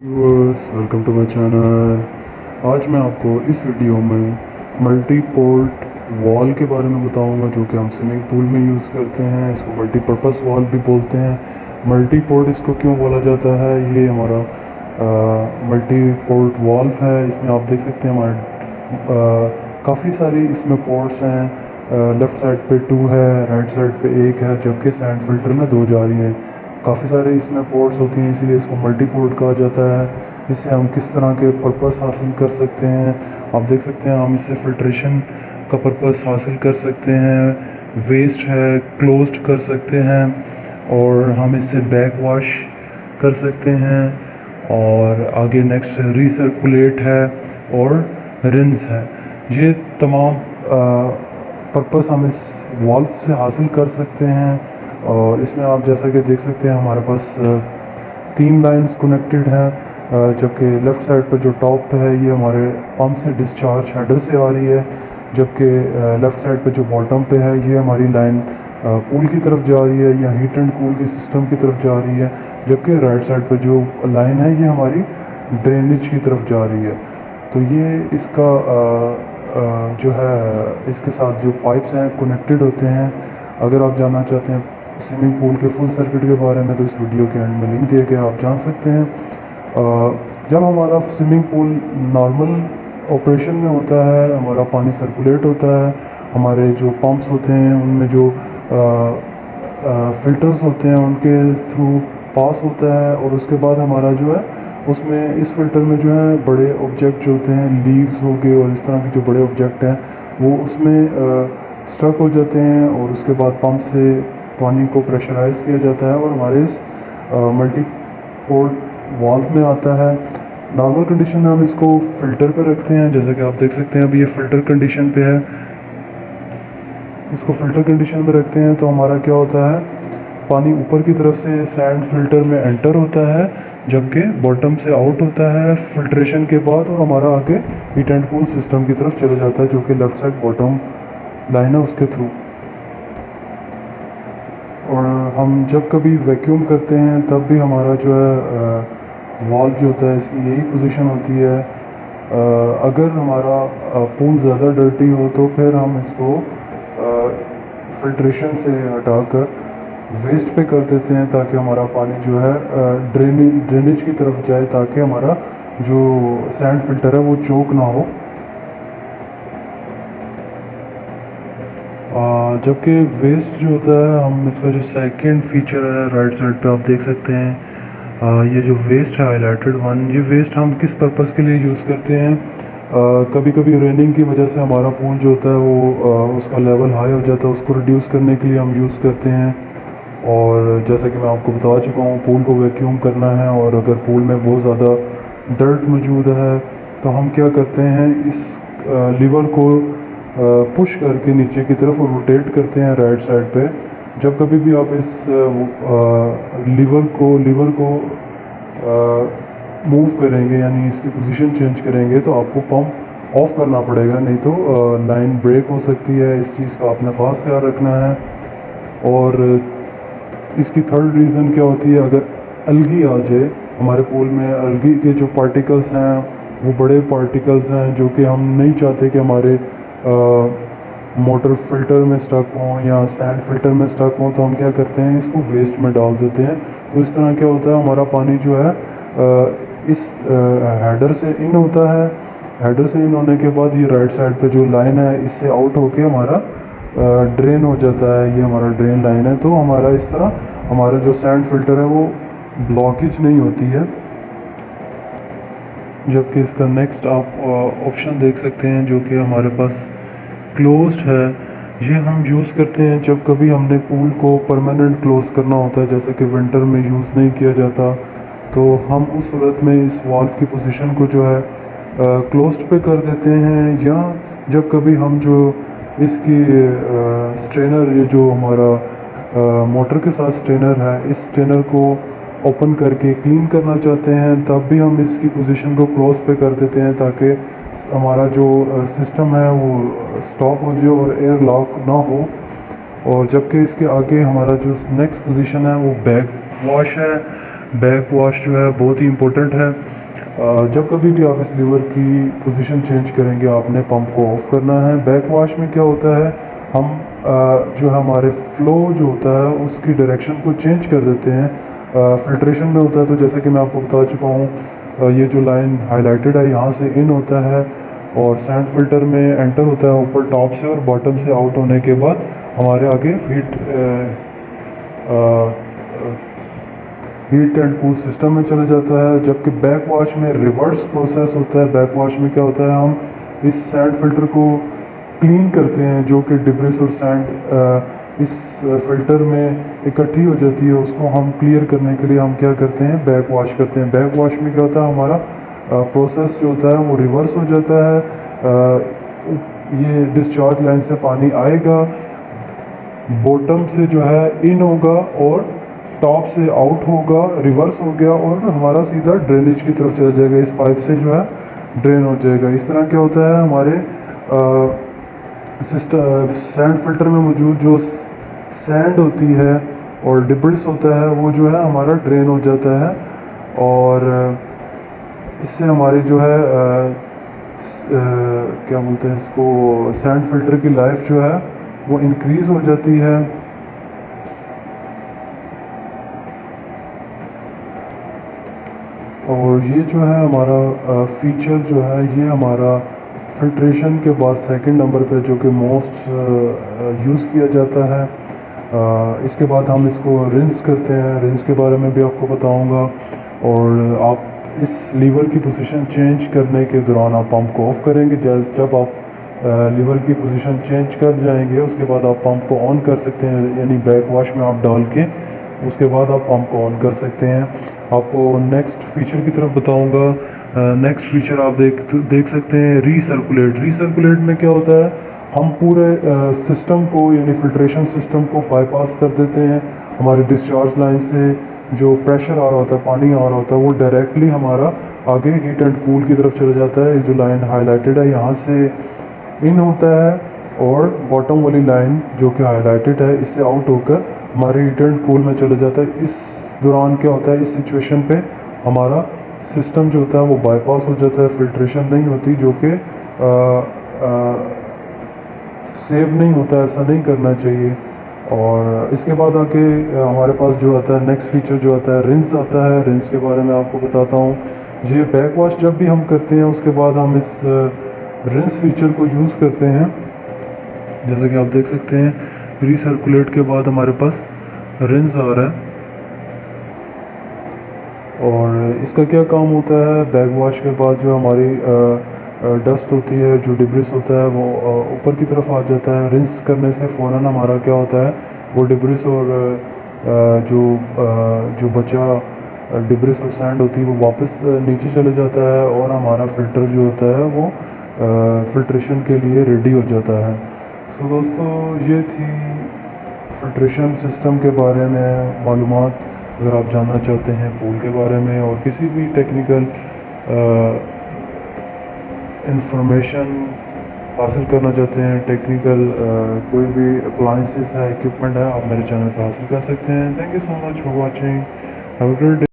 Viewers, welcome to my channel. आज मैं आपको इस वीडियो में मल्टी पोर्ट वॉल के बारे में बताऊंगा, जो कि हम स्विमिंग पूल में यूज़ करते हैं। इसको मल्टीपर्पज़ वॉल भी बोलते हैं। मल्टी पोर्ट इसको क्यों बोला जाता है? ये हमारा मल्टी पोर्ट वॉल्व है। इसमें आप देख सकते हैं हमारे काफ़ी सारी इसमें पोर्ट्स हैं। लेफ़्ट साइड पे 2 है, राइट साइड पे 1 है, जबकि सैंड फिल्टर में 2 जा रही हैं। काफ़ी सारे इसमें पोर्ट्स होती हैं, इसीलिए इसको मल्टी पोर्ट कहा जाता है। इससे हम किस तरह के पर्पस हासिल कर सकते हैं, आप देख सकते हैं। हम इससे फिल्ट्रेशन का पर्पस हासिल कर सकते हैं, वेस्ट है क्लोज्ड कर सकते हैं, और हम इससे बैक वॉश कर सकते हैं। और आगे नेक्स्ट रिसर्कुलेट है और रिंस है। ये तमाम पर्पस हम इस वॉल्व से हासिल कर सकते हैं। और इसमें आप जैसा कि देख सकते हैं हमारे पास 3 लाइंस कनेक्टेड हैं, जबकि लेफ़्ट साइड पर जो टॉप पे है ये हमारे पंप से डिस्चार्ज हेडर से आ रही है, जबकि लेफ़्ट साइड पे जो बॉटम पे है ये हमारी लाइन पूल की तरफ जा रही है या हीट एंड कूल के सिस्टम की तरफ जा रही है, जबकि राइट साइड पर जो लाइन है ये हमारी ड्रेनेज की तरफ जा रही है। तो ये इसका जो है इसके साथ जो पाइप्स हैं कनेक्टेड होते हैं। अगर आप जानना चाहते हैं स्विमिंग पूल के फुल सर्किट के बारे में, तो इस वीडियो के एंड में लिंक दिया गया, आप जान सकते हैं। जब हमारा स्विमिंग पूल नॉर्मल ऑपरेशन में होता है, हमारा पानी सर्कुलेट होता है, हमारे जो पंप्स होते हैं उनमें जो फ़िल्टर्स होते हैं उनके थ्रू पास होता है, और उसके बाद हमारा जो है उसमें इस फ़िल्टर में जो है बड़े ऑब्जेक्ट जो होते हैं, लीव्स हो गए और इस तरह के जो बड़े ऑब्जेक्ट हैं वो उसमें स्टक हो जाते हैं, और उसके बाद पंप से पानी को प्रेशराइज़ किया जाता है और हमारे इस मल्टी पोर्ट वाल्व में आता है। नॉर्मल कंडीशन में हम इसको फ़िल्टर पे रखते हैं, जैसे कि आप देख सकते हैं अभी ये फ़िल्टर कंडीशन पे है। इसको फ़िल्टर कंडीशन पे रखते हैं तो हमारा क्या होता है, पानी ऊपर की तरफ से सैंड फिल्टर में एंटर होता है, जबकि बॉटम से आउट होता है फिल्ट्रेशन के बाद, और हमारा आगे हीट एंड कूल सिस्टम की तरफ चला जाता है, जो कि लेफ़्ट साइड बॉटम लाइन है उसके थ्रू। और हम जब कभी वैक्यूम करते हैं तब भी हमारा जो है वाल्व जो होता है इसकी यही पोजीशन होती है। अगर हमारा पूल ज़्यादा डर्टी हो तो फिर हम इसको फिल्ट्रेशन से हटाकर वेस्ट पे कर देते हैं, ताकि हमारा पानी जो है ड्रेनेज की तरफ जाए, ताकि हमारा जो सैंड फिल्टर है वो चोक ना हो। जबकि वेस्ट जो होता है, हम इसका जो सेकंड फीचर है राइट साइड पे आप देख सकते हैं, ये जो वेस्ट है हाईलाइटेड वन, ये वेस्ट हम किस पर्पस के लिए यूज़ करते हैं। कभी कभी रेनिंग की वजह से हमारा पूल जो होता है वो उसका लेवल हाई हो जाता है, उसको रिड्यूस करने के लिए हम यूज़ करते हैं। और जैसा कि मैं आपको बता चुका हूँ, पूल को वैक्यूम करना है और अगर पूल में बहुत ज़्यादा डर्ट मौजूद है तो हम क्या करते हैं, इस लीवर को पुश करके नीचे की तरफ रोटेट करते हैं राइट साइड पे। जब कभी भी आप इस लीवर को मूव करेंगे, यानी इसकी पोजीशन चेंज करेंगे, तो आपको पंप ऑफ करना पड़ेगा, नहीं तो लाइन ब्रेक हो सकती है। इस चीज़ का आपने खास ख्याल रखना है। और इसकी थर्ड रीज़न क्या होती है, अगर अलगी आ जाए हमारे पूल में, अलगी के जो पार्टिकल्स हैं वो बड़े पार्टिकल्स हैं जो कि हम नहीं चाहते कि हमारे मोटर फिल्टर में स्टक हों या सैंड फिल्टर में स्टक हों, तो हम क्या करते हैं, इसको वेस्ट में डाल देते हैं। तो इस तरह क्या होता है, हमारा पानी जो है इस हेडर से इन होता है। हेडर से इन होने के बाद ये राइट साइड पे जो लाइन है इससे आउट होके हमारा ड्रेन हो जाता है। ये हमारा ड्रेन लाइन है। तो हमारा इस तरह हमारा जो सैंड फिल्टर है वो ब्लॉकेज नहीं होती है। जबकि इसका नेक्स्ट आप ऑप्शन देख सकते हैं जो कि हमारे पास क्लोज्ड है। ये हम यूज़ करते हैं जब कभी हमने पूल को परमानेंट क्लोज करना होता है, जैसे कि विंटर में यूज़ नहीं किया जाता, तो हम उस सूरत में इस वाल्व की पोजीशन को जो है क्लोज्ड पे कर देते हैं। या जब कभी हम जो इसकी स्ट्रेनर, ये जो हमारा मोटर के साथ स्ट्रेनर है, इस स्ट्रेनर को ओपन करके क्लीन करना चाहते हैं, तब भी हम इसकी पोजीशन को क्लोज पे कर देते हैं, ताकि हमारा जो सिस्टम है वो स्टॉप हो जाए और एयर लॉक ना हो। और जबकि इसके आगे हमारा जो नेक्स्ट पोजीशन है वो बैक वॉश है। बैक वॉश जो है बहुत ही इम्पोर्टेंट है। जब कभी भी आप इस लीवर की पोजीशन चेंज करेंगे आपने पंप को ऑफ करना है। बैक वॉश में क्या होता है, हम जो हमारे फ्लो जो होता है उसकी डायरेक्शन को चेंज कर देते हैं। फिल्ट्रेशन में होता है तो जैसे कि मैं आपको बता चुका हूँ, ये जो लाइन हाईलाइटेड है यहाँ से इन होता है और सैंड फिल्टर में एंटर होता है ऊपर टॉप से, और बॉटम से आउट होने के बाद हमारे आगे हीट एंड कूल सिस्टम में चला जाता है। जबकि बैक वॉश में रिवर्स प्रोसेस होता है। बैक वॉश में क्या होता है, हम इस सैंड फिल्टर को क्लीन करते हैं, जो कि डिब्रिस और सैंड इस फिल्टर में इकट्ठी हो जाती है, उसको हम क्लियर करने के लिए हम क्या करते हैं, बैक वॉश करते हैं। बैक वॉश में क्या होता है, हमारा प्रोसेस जो होता है वो रिवर्स हो जाता है। ये डिस्चार्ज लाइन से पानी आएगा, बॉटम से जो है इन होगा और टॉप से आउट होगा, रिवर्स हो गया और हमारा सीधा ड्रेनेज की तरफ चला जाएगा, इस पाइप से जो है ड्रेन हो जाएगा। इस तरह क्या होता है, हमारे सिस्टम सैंड फिल्टर में मौजूद जो सैंड होती है और डिब्रिस होता है वो जो है हमारा ड्रेन हो जाता है, और इससे हमारी जो है क्या बोलते हैं इसको, सैंड फिल्टर की लाइफ जो है वो इंक्रीज़ हो जाती है। और ये जो है हमारा फीचर जो है, ये हमारा फिल्ट्रेशन के बाद सेकंड नंबर पे जो कि मोस्ट यूज़ किया जाता है। इसके बाद हम इसको रिंस करते हैं, रिंस के बारे में भी आपको बताऊंगा। और आप इस लीवर की पोजीशन चेंज करने के दौरान आप पंप को ऑफ़ करेंगे। जब आप लीवर की पोजीशन चेंज कर जाएंगे उसके बाद आप पंप को ऑन कर सकते हैं, यानी बैक वॉश में आप डाल के उसके बाद आप पंप को ऑन कर सकते हैं। आपको नेक्स्ट फीचर की तरफ बताऊंगा। नेक्स्ट फीचर आप देख सकते हैं रीसर्कुलेट। रीसर्कुलेट में क्या होता है, हम पूरे सिस्टम को यानी फिल्ट्रेशन सिस्टम को बाईपास कर देते हैं। हमारे डिस्चार्ज लाइन से जो प्रेशर आ रहा होता है, पानी आ रहा होता है, वो डायरेक्टली हमारा आगे हीट एंड कूल की तरफ चला जाता है। ये जो लाइन हाईलाइटेड है यहाँ से इन होता है और बॉटम वाली लाइन जो कि हाईलाइटेड है इससे आउट होकर हमारे हीट एंड कूल में चला जाता है। इस दौरान क्या होता है, इस सिचुएशन पे हमारा सिस्टम जो होता है वो बाईपास हो जाता है, फिल्ट्रेशन नहीं होती, जो कि सेव नहीं होता, ऐसा नहीं करना चाहिए। और इसके बाद आके हमारे पास जो आता है नेक्स्ट फीचर जो आता है रिंस आता है। रिंस के बारे में आपको बताता हूँ। ये बैक वॉश जब भी हम करते हैं उसके बाद हम इस रिंस फीचर को यूज़ करते हैं। जैसा कि आप देख सकते हैं रीसर्कुलेट के बाद हमारे पास रिंस आ रहा है। और इसका क्या काम होता है, बैक वॉश के बाद जो हमारी डस्ट होती है, जो डिब्रिस होता है वो ऊपर की तरफ आ जाता है। रिंस करने से फ़ौरन हमारा क्या होता है, वो डिब्रिस और जो बचा डिब्रिस और सैंड होती है वो वापस नीचे चले जाता है और हमारा फ़िल्टर जो होता है वो फिल्ट्रेशन के लिए रेडी हो जाता है। सो दोस्तों, ये थी फिल्ट्रेशन सिस्टम के बारे में मालूमात। अगर आप जानना चाहते हैं पूल के बारे में और किसी भी टेक्निकल इंफॉर्मेशन हासिल करना चाहते हैं, टेक्निकल कोई भी अप्लायंसेस है, इक्विपमेंट है, आप मेरे चैनल पर हासिल कर सकते हैं। Thank you so much for watching. Have a great day.